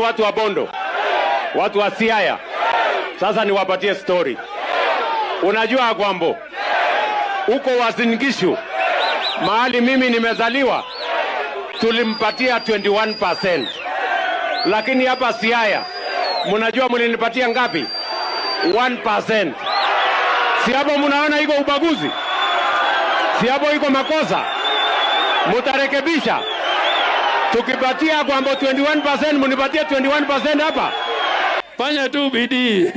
watu wa Bondo, watu wa Siaya. Sasa niwapatie story. Unajua kwambo uko Uasin Gishu, mahali mimi nimezaliwa, tulimpatia 21%. Lakini hapa Siaya, mnajua mlinipatia ngapi? 1%. Si hapo mnaona iko ubaguzi? Si hapo iko makosa? Mutarekebisha. Tukipatia kwambo 21%, mnipatie 21% hapa. Fanya tu bidii.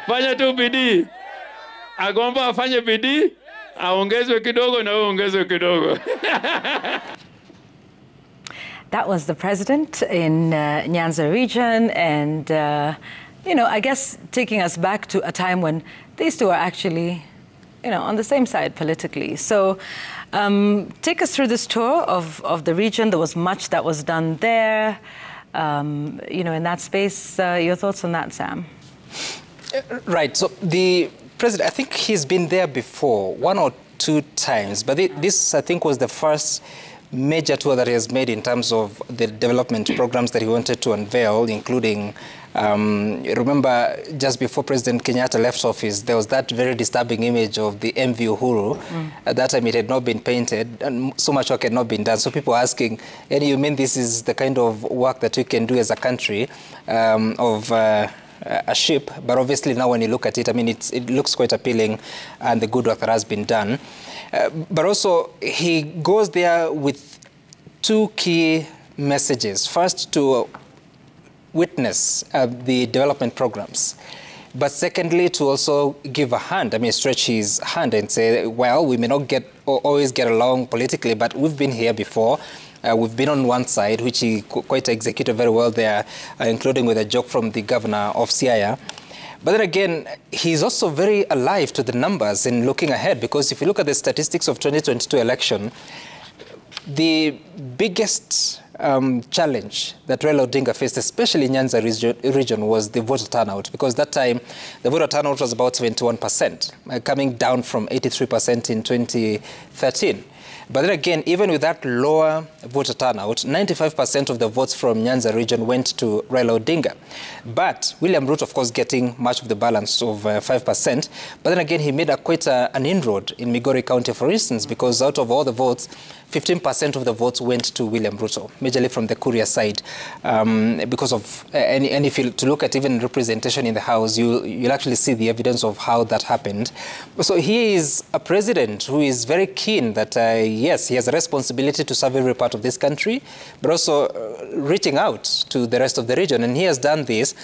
Fanya tu bidii. Agomba afanye bidii, aongezwe kidogo na aongezwe kidogo. That was the president in Nyanza region, and you know, I guess taking us back to a time when these two are actually, you know, on the same side politically. So take us through this tour of the region. There was much that was done there, you know, in that space. Your thoughts on that, Sam? Right. So the president, I think he's been there before, 1 or 2 times, but this, I think, was the first major tour that he has made in terms of the development programs that he wanted to unveil, including, remember, just before President Kenyatta left office, there was that very disturbing image of the MV Uhuru. At that time, it had not been painted, and so much work had not been done. So people are asking, Eddie, you mean this is the kind of work that we can do as a country of a ship? But obviously now when you look at it, I mean, it looks quite appealing, and the good work that has been done. But also, he goes there with 2 key messages. First, to witness the development programs. But secondly, to also give a hand, I mean, stretch his hand and say, well, we may not always get along politically, but we've been here before. We've been on one side, which he quite executed very well there, including with a joke from the governor of Siaya. But then again, he's also very alive to the numbers and looking ahead, because if you look at the statistics of 2022 election, the biggest challenge that Raila Odinga faced, especially in Nyanza region, was the voter turnout, because that time the voter turnout was about 71%, coming down from 83% in 2013. But then again, even with that lower voter turnout, 95% of the votes from Nyanza region went to Raila Odinga. But William Ruto, of course, getting much of the balance of 5%. But then again, he made quite an inroad in Migori County, for instance, because out of all the votes, 15% of the votes went to William Ruto, majorly from the Kuria side. Because of, and if you to look at even representation in the House, you'll actually see the evidence of how that happened. So he is a president who is very keen that, yes, he has a responsibility to serve every part of this country, but also reaching out to the rest of the region. And he has done this,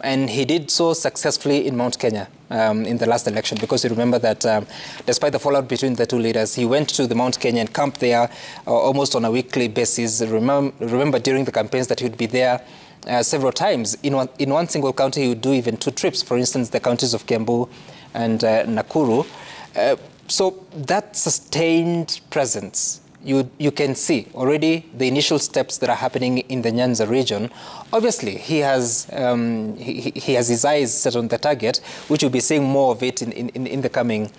and he did so successfully in Mount Kenya in the last election, because you remember that despite the fallout between the 2 leaders, he went to the Mount Kenya and camped there almost on a weekly basis. Remember during the campaigns that he would be there several times. In one single county, he would do even 2 trips, for instance, the counties of Kiambu and Nakuru. So that sustained presence, you can see already the initial steps that are happening in the Nyanza region. Obviously, he has his eyes set on the target, which we'll be seeing more of it in the coming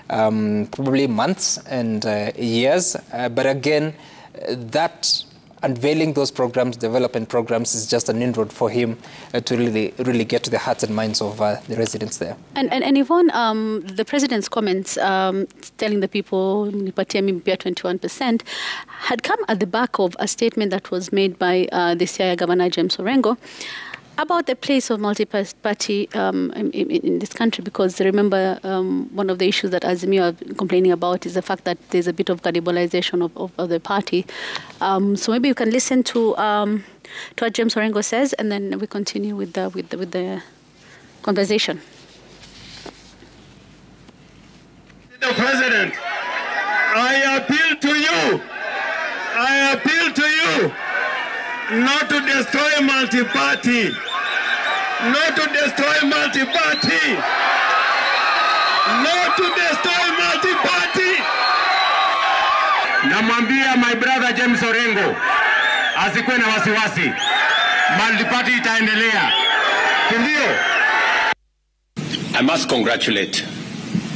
probably months and years. But again, that unveiling those programs, development programs, is just an inroad for him to really get to the hearts and minds of the residents there. And Yvonne, the president's comments telling the people, nipatie mimi pia 21%, had come at the back of a statement that was made by the Siaya Governor James Orengo about the place of multi-party in this country, because remember one of the issues that Azimio are complaining about is the fact that there's a bit of cannibalization of the party. So maybe you can listen to what James Orengo says, and then we continue with the conversation. The President, I appeal to you not to destroy multi-party. Not to destroy multi-party. Not to destroy multi-party. Namwambia my brother James Orengo, asikuwe na wasiwasi. Multi-party itaendelea. Ndio. I must congratulate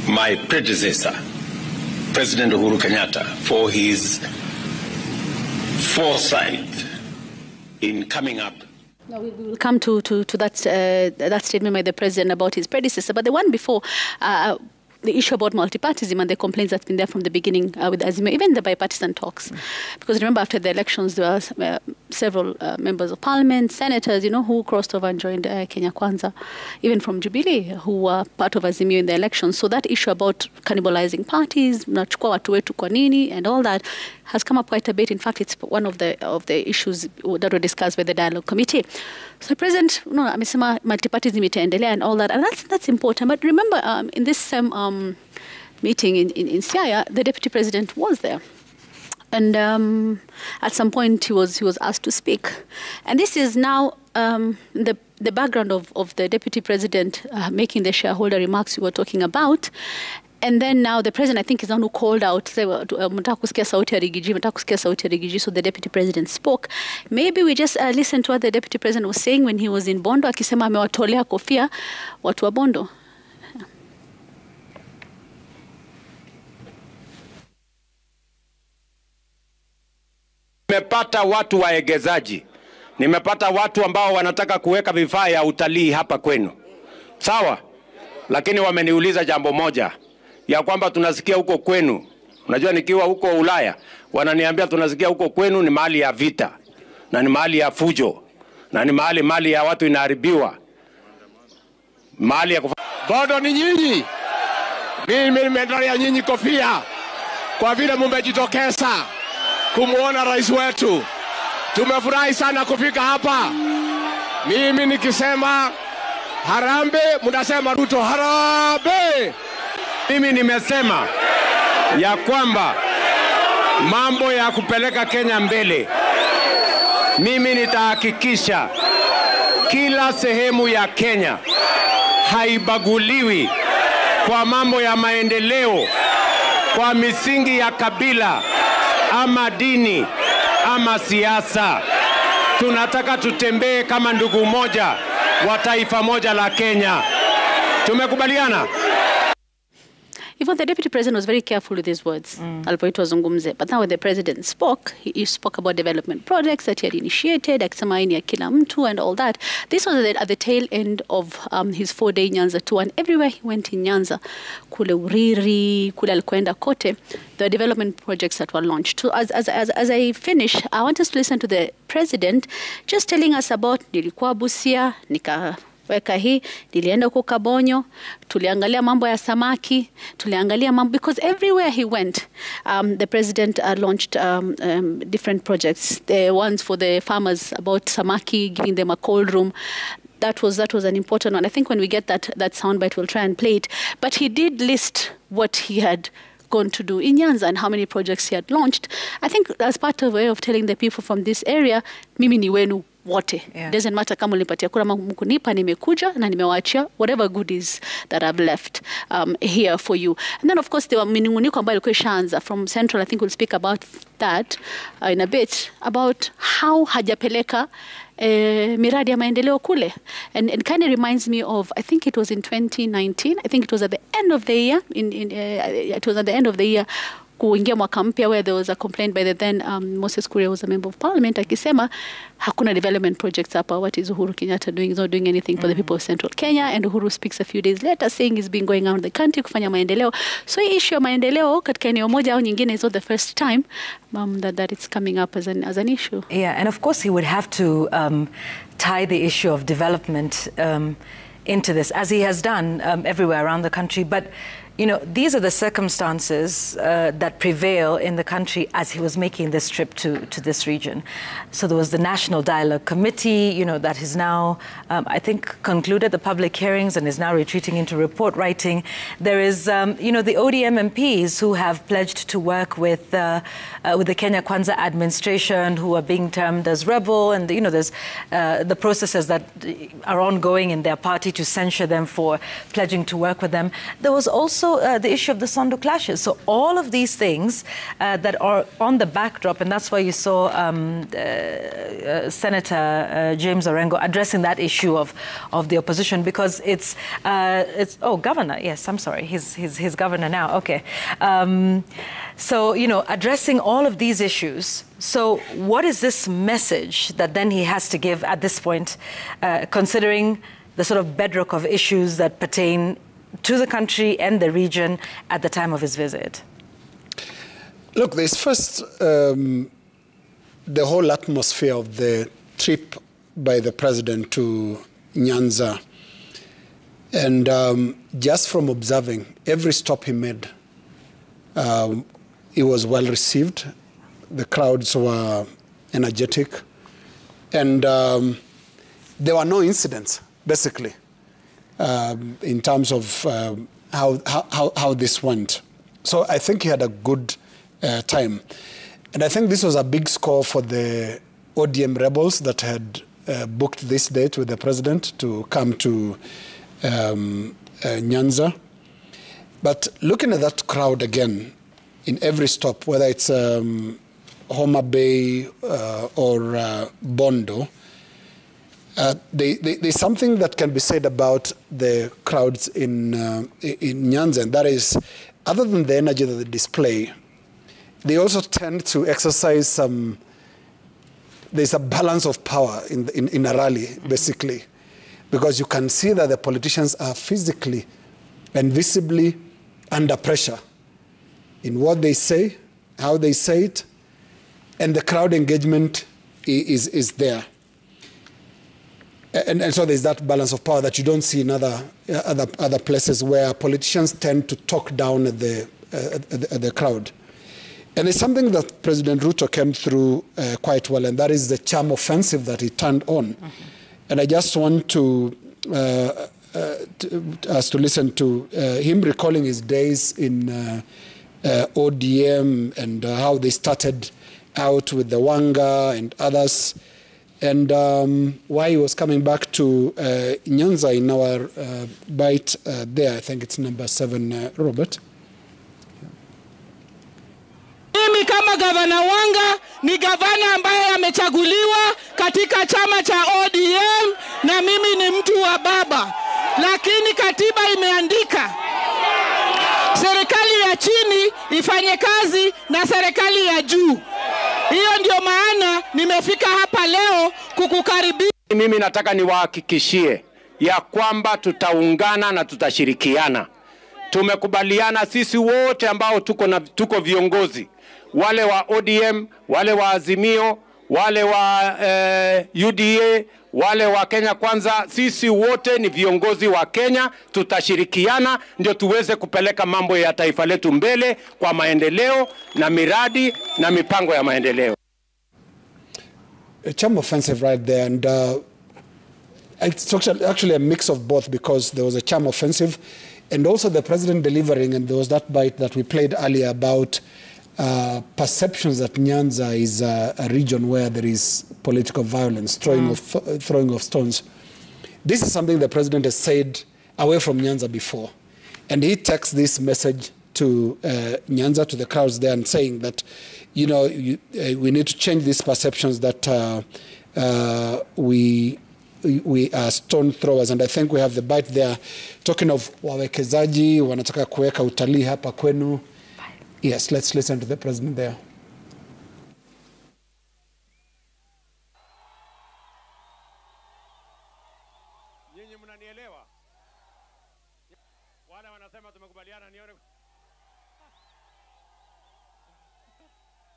my predecessor, President Uhuru Kenyatta, for his foresight in coming up No, we will come to that statement by the president about his predecessor. But the one before, the issue about multipartyism and the complaints that's been there from the beginning with Azimio, even the bipartisan talks. Because remember, after the elections, there were several members of parliament, senators, who crossed over and joined Kenya Kwanza, even from Jubilee, who were part of Azimio in the elections. So that issue about cannibalizing parties, mnachukua watu wetu kwa nini, and all that has come up quite a bit. In fact, it's one of the issues that were discussed by the dialogue committee. So the president, amesema multipartyism itaendelea and all that, and that's important. But remember, in this same meeting in Siaya, the deputy president was there. And at some point, he was asked to speak. And this is now the background of the deputy president making the shareholder remarks we were talking about. And then now the president, I think, is the one who called out, so the deputy president spoke. Maybe we just listen to what the deputy president was saying when he was in Bondo, akisema amewatolea kofia watu wa Bondo. Nimepata watu waegezaji. Nimepata watu ambao wanataka kuweka vifaa ya utalii hapa kwenu. Sawa? Lakini wameniuliza jambo moja, ya kwamba tunasikia huko kwenu. Unajua nikiwa huko Ulaya, wananiambia tunasikia huko kwenu ni mahali ya vita, na ni mahali ya fujo, na ni mahali ya watu inaharibiwa. Mahali ya Bondo ni nyinyi. Mimi nimetolea nyinyi kofia kwa vile mmejitokeza kumuona rais wetu. Tumefurahi sana kufika hapa. Mimi nikisema harambe, mnasema Ruto harambe. Mimi nimesema ya kwamba mambo ya kupeleka Kenya mbele, mimi nitahakikisha kila sehemu ya Kenya haibaguliwi kwa mambo ya maendeleo, kwa misingi ya kabila ama dini ama siasa. Tunataka tutembee kama ndugu moja wa taifa moja la Kenya. Tumekubaliana? Even the deputy president was very careful with his words. But now when the president spoke, he spoke about development projects that he had initiated, akisema ini ya kila mtu and all that. This was at the tail end of his 4-day Nyanza tour, and everywhere he went in Nyanza, kule Uriri, kule alikoenda kote, the development projects that were launched. So as I finish, I want us to listen to the president just telling us about nilikuwa Busia, weka hii, nilienda huko Kabonyo, tuliangalia mambo ya samaki, tuliangalia mambo, because everywhere he went, the president launched different projects. The ones for the farmers about samaki, giving them a cold room. That was an important one. I think when we get that soundbite, we'll try and play it. But he did list what he had gone to do in Nyanza and how many projects he had launched. I think as part of a way of telling the people from this area, mimi ni wenu wote. Yeah. Doesn't matter kama ulipatia kura mkunipa, nimekuja na nimewaachia whatever goodies that I've left here for you. And then of course there were minunguniko ambayo ilikuwa ishaanza from Central. I think we'll speak about that in a bit, about how hajapeleka miradi ya maendeleo kule. And it kind of reminds me of, I think it was in 2019, I think it was at the end of the year, it was at the end of the year, kuingia mwaka mpya, where there was a complaint by the then Moses Kuria, was a member of parliament, akisema hakuna development projects hapa. What is Uhuru Kenyatta doing? He's not doing anything for the people of Central Kenya. And Uhuru speaks a few days later saying he's been going around the country kufanya maendeleo. So hii issue ya maendeleo katika eneo moja au nyingine is not the first time that it's coming up as an issue. Yeah, and of course he would have to tie the issue of development into this, as he has done everywhere around the country. But you know, these are the circumstances that prevail in the country as he was making this trip to this region. So there was the National Dialogue Committee, you know, that is now, I think, concluded the public hearings and is now retreating into report writing. There is, you know, the ODM MPs who have pledged to work with the Kenya Kwanza administration, who are being termed as rebel, and, you know, there's the processes that are ongoing in their party to censure them for pledging to work with them. There was also also the issue of the Sondo clashes. So all of these things that are on the backdrop, and that's why you saw Senator James Orengo addressing that issue of the opposition, because it's governor. Yes, I'm sorry, he's governor now. Okay, so addressing all of these issues. So what is this message that then he has to give at this point, considering the sort of bedrock of issues that pertain to the country and the region at the time of his visit? Look, there's first the whole atmosphere of the trip by the president to Nyanza. And just from observing every stop he made, it was well received. The crowds were energetic. And there were no incidents, basically, in terms of how this went. So I think he had a good time. And I think this was a big score for the ODM rebels that had booked this date with the president to come to Nyanza. But looking at that crowd again, in every stop, whether it's Homa Bay or Bondo, there's something that can be said about the crowds in Nyanza, and that is, other than the energy that they display, they also tend to exercise some. There's a balance of power in a rally, basically, because you can see that the politicians are physically and visibly under pressure in what they say, how they say it, and the crowd engagement is there. And so there's that balance of power that you don't see in other places where politicians tend to talk down at the crowd. And it's something that President Ruto came through quite well, and that is the charm offensive that he turned on. Mm-hmm. And I just want us to listen to him recalling his days in ODM and how they started out with the Wanga and others, and why he was coming back to Nyanza in our bite there. I think it's number 7, Robert. Mimi kama gavana Wanga ni gavana ambaye amechaguliwa katika chama cha ODM, na mimi ni mtu wa baba, lakini katiba imeandika serikali ya chini ifanye kazi na serikali ya juu. Hiyo ndio maana nimefika hapa leo kukukaribisha. Mimi nataka niwahakikishie ya kwamba tutaungana na tutashirikiana. Tumekubaliana sisi wote ambao tuko viongozi, wale wa ODM, wale wa Azimio, wale wa UDA, wale wa Kenya Kwanza, sisi wote ni viongozi wa Kenya. Tutashirikiana ndio tuweze kupeleka mambo ya taifa letu mbele kwa maendeleo na miradi na mipango ya maendeleo. A charm offensive right there, and it's actually a mix of both, because there was a charm offensive and also the president delivering, and there was that bite that we played earlier about perceptions that Nyanza is a region where there is political violence, throwing of stones. This is something the president has said away from Nyanza before. And he takes this message to Nyanza, to the crowds there, and saying that, we need to change these perceptions that we are stone throwers. And I think we have the bite there, talking of wawekezaji, wanataka kuweka utalii hapa kwenu. Yes, let's listen to the president there.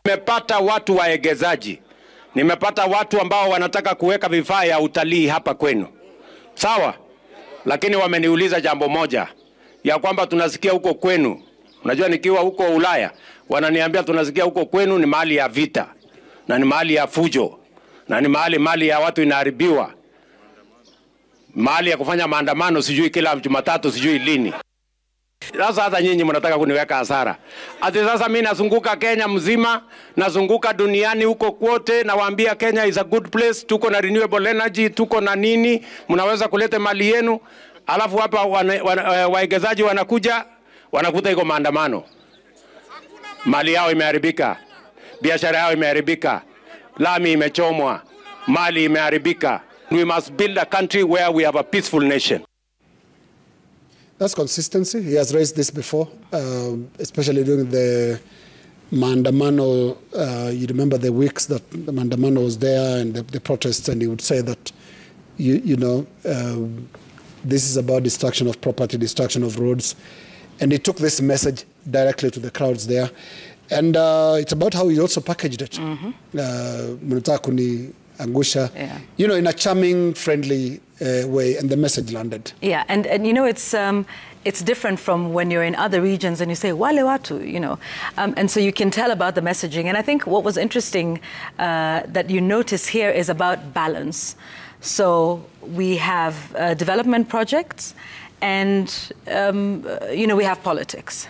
Nimepata watu waegezaji. Nimepata watu ambao wanataka kuweka vifaa ya utalii hapa kwenu. Sawa? Lakini wameniuliza jambo moja, ya kwamba tunasikia huko kwenu. Unajua nikiwa huko Ulaya, wananiambia tunasikia huko kwenu ni mahali ya vita, na ni mahali ya fujo, na ni mali ya watu inaharibiwa, mahali ya kufanya maandamano sijui kila Jumatatu sijui lini. Sasa hata nyinyi mnataka kuniweka hasara. Ati sasa mimi nazunguka Kenya mzima, nazunguka duniani huko kwote, nawaambia Kenya is a good place, tuko na renewable energy, tuko na nini, mnaweza kuleta mali yenu. Alafu hapa waegezaji wanakuja wanakuta iko maandamano, mali yao imeharibika, biashara yao imeharibika, lami imechomwa, mali imeharibika. We must build a country where we have a peaceful nation. That's consistency. He has raised this before, especially during the Maandamano. You remember the weeks that the Maandamano was there and the protests, and he would say that, this is about destruction of property, destruction of roads. And he took this message directly to the crowds there. And it's about how he also packaged it. Angusha, in a charming, friendly way, and the message landed. Yeah, and it's different from when you're in other regions and you say, wale watu, and so you can tell about the messaging. And I think what was interesting that you notice here is about balance. So we have development projects and, we have politics.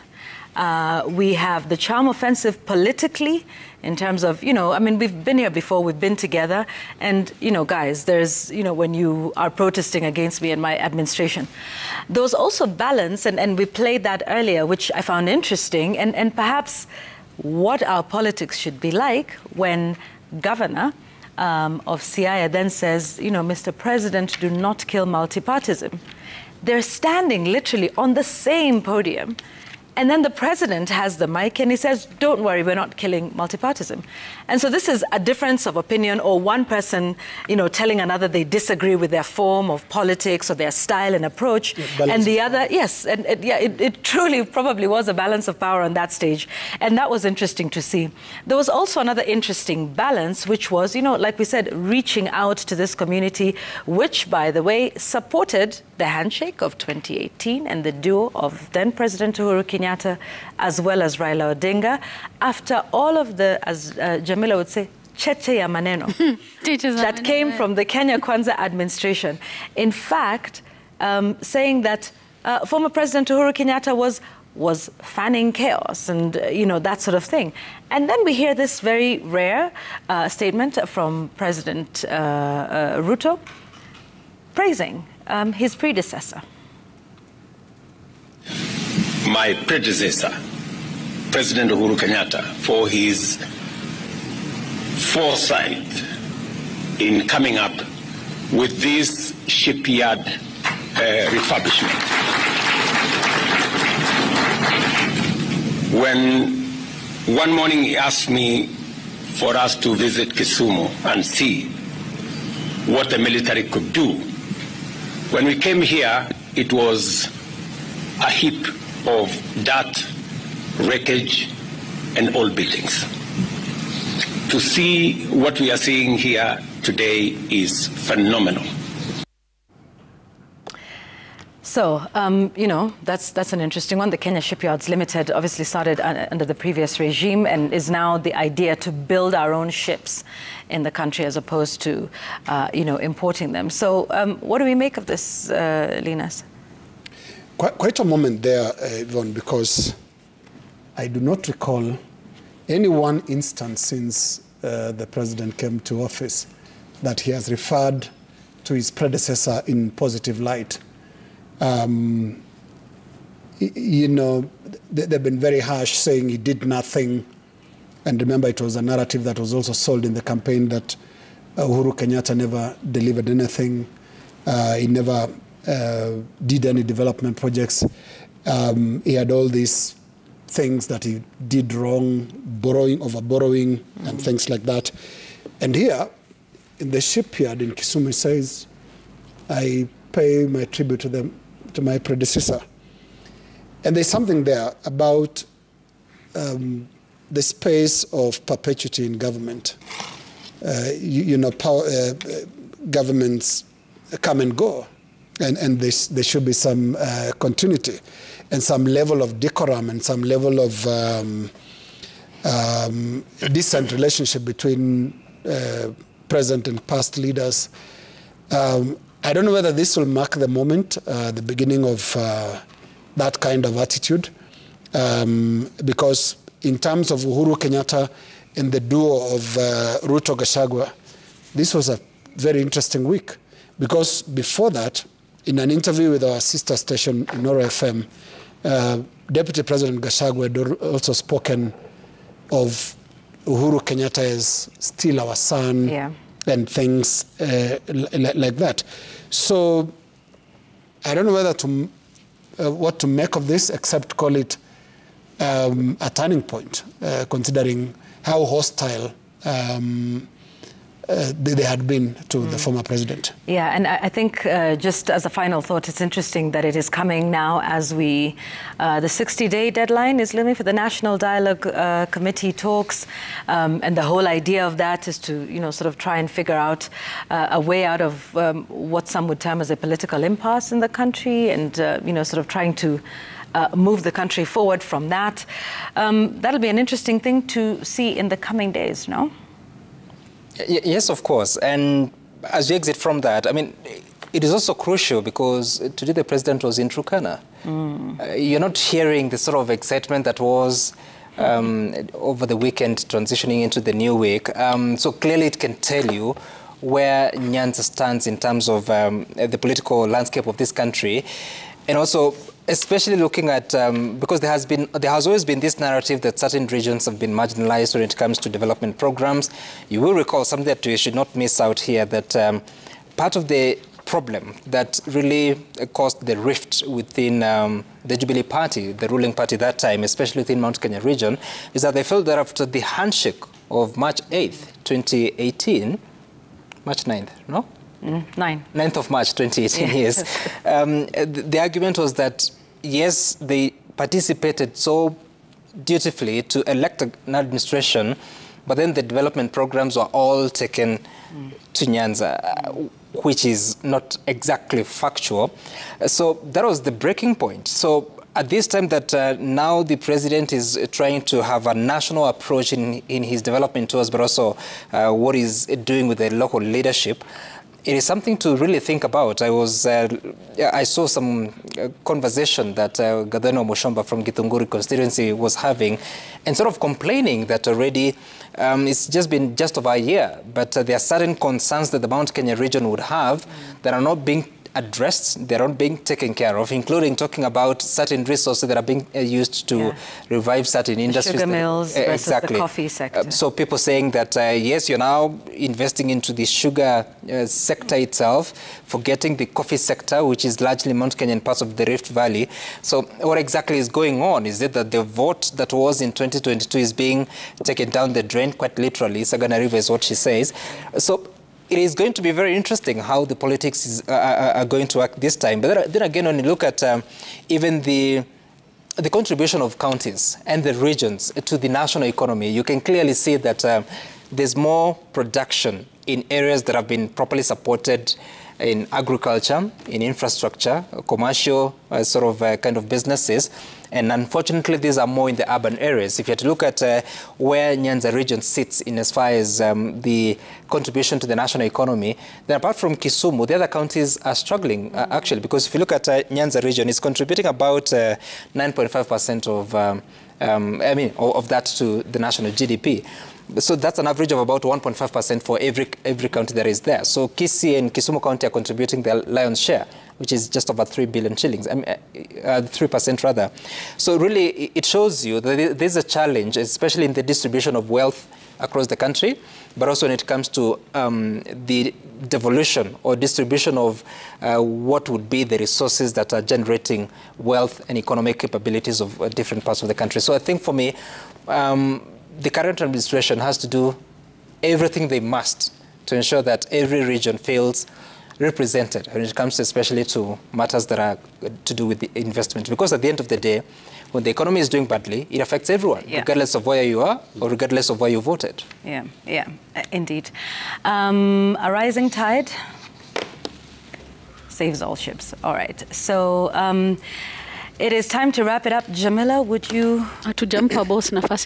We have the charm offensive politically in terms of, we've been here before, we've been together. And, guys, there's, when you are protesting against me and my administration, there was also balance. And we played that earlier, which I found interesting. And perhaps what our politics should be like when governor of Siaya then says, Mr. President, do not kill multipartism. They're standing literally on the same podium. And then the president has the mic and he says, don't worry, we're not killing multipartism. And so this is a difference of opinion, or one person, telling another they disagree with their form of politics or their style and approach. Yeah, and the other, yes, and it truly probably was a balance of power on that stage. And that was interesting to see. There was also another interesting balance, which was, like we said, reaching out to this community, which, by the way, supported the handshake of 2018 and the duo of then President Uhuru Kenyatta as well as Raila Odinga, after all of the, as Jamila would say, cheche ya maneno that came from the Kenya Kwanza administration. In fact, saying that former President Uhuru Kenyatta was fanning chaos and, that sort of thing. And then we hear this very rare statement from President Ruto praising his predecessor. My predecessor, President Uhuru Kenyatta, for his foresight in coming up with this shipyard refurbishment. When one morning he asked me for us to visit Kisumu and see what the military could do, when we came here, it was a heap of dirt, wreckage, and old buildings. To see what we are seeing here today is phenomenal. So, that's an interesting one. The Kenya Shipyards Limited obviously started under the previous regime and is now the idea to build our own ships in the country as opposed to, importing them. So, what do we make of this, Linus? Quite a moment there, Yvonne, because I do not recall any one instance since the president came to office that he has referred to his predecessor in positive light. They've been very harsh, saying he did nothing. And remember, it was a narrative that was also sold in the campaign that Uhuru Kenyatta never delivered anything. He never did any development projects. He had all these things that he did wrong, over-borrowing, and things like that. And here, in the shipyard in Kisumu, he says, I pay my tribute to my predecessor. And there's something there about the space of perpetuity in government. Governments come and go, and there should be some continuity and some level of decorum and some level of decent relationship between present and past leaders. I don't know whether this will mark the moment, the beginning of that kind of attitude, because in terms of Uhuru Kenyatta and the duo of Ruto Gachagua, this was a very interesting week, because before that, in an interview with our sister station, Nora FM, Deputy President Gachagua had also spoken of Uhuru Kenyatta as still our son, and things like that. So I don't know whether to what to make of this, except call it a turning point, considering how hostile they had been to the former president. Yeah, and I think just as a final thought, it's interesting that it is coming now as we, the 60-day deadline is looming for the National Dialogue Committee talks, and the whole idea of that is to, sort of try and figure out a way out of what some would term as a political impasse in the country, and, sort of trying to move the country forward from that. That'll be an interesting thing to see in the coming days, no? Yes, of course. And as we exit from that, I mean, it is also crucial because today the president was in Turkana. You're not hearing the sort of excitement that was over the weekend transitioning into the new week. So clearly it can tell you where Nyanza stands in terms of the political landscape of this country. And also, especially looking at, because there has always been this narrative that certain regions have been marginalized when it comes to development programs. You will recall something that we should not miss out here, that part of the problem that really caused the rift within the Jubilee Party, the ruling party that time, especially within Mount Kenya region, is that they felt that after the handshake of March 8th, 2018, March 9th, no? 9th of March 2018, yes. The argument was that, yes, they participated so dutifully to elect an administration, but then the development programs were all taken to Nyanza, which is not exactly factual. So that was the breaking point. So at this time that now the president is trying to have a national approach in his development tours, but also what he's doing with the local leadership, it is something to really think about. I saw some conversation that Gadeno Mushomba from Gituku constituency was having, and sort of complaining that already it's just been just over a year, but there are certain concerns that the Mount Kenya region would have that are not being addressed, they're not being taken care of, including talking about certain resources that are being used to revive certain industries. Sugar mills versus the coffee sector. So people saying that, yes, you're now investing into the sugar sector itself, forgetting the coffee sector, which is largely Mount Kenya and parts of the Rift Valley. So what exactly is going on? Is it that the vote that was in 2022 is being taken down the drain, quite literally? Sagana River is what she says. So it is going to be very interesting how the politics are going to work this time. But then again, when you look at even the contribution of counties and the regions to the national economy, you can clearly see that there's more production in areas that have been properly supported in agriculture, in infrastructure, commercial kind of businesses. And unfortunately, these are more in the urban areas. If you had to look at where Nyanza region sits in as far as the contribution to the national economy, then apart from Kisumu, the other counties are struggling, actually, because if you look at Nyanza region, it's contributing about 9.5% of that to the national GDP. So that's an average of about 1.5% for every county that is there. So Kisii and Kisumu County are contributing the lion's share, which is just over 3 billion shillings, 3% rather. So really, it shows you that there's a challenge, especially in the distribution of wealth across the country, but also when it comes to the devolution or distribution of what would be the resources that are generating wealth and economic capabilities of different parts of the country. So I think for me, the current administration has to do everything they must to ensure that every region feels represented when it comes especially to matters that are to do with the investment. Because at the end of the day, when the economy is doing badly, it affects everyone, regardless of where you are or regardless of where you voted. Yeah, indeed. A rising tide saves all ships. All right. So it is time to wrap it up. Jamila, would you... To jump our boss nafasi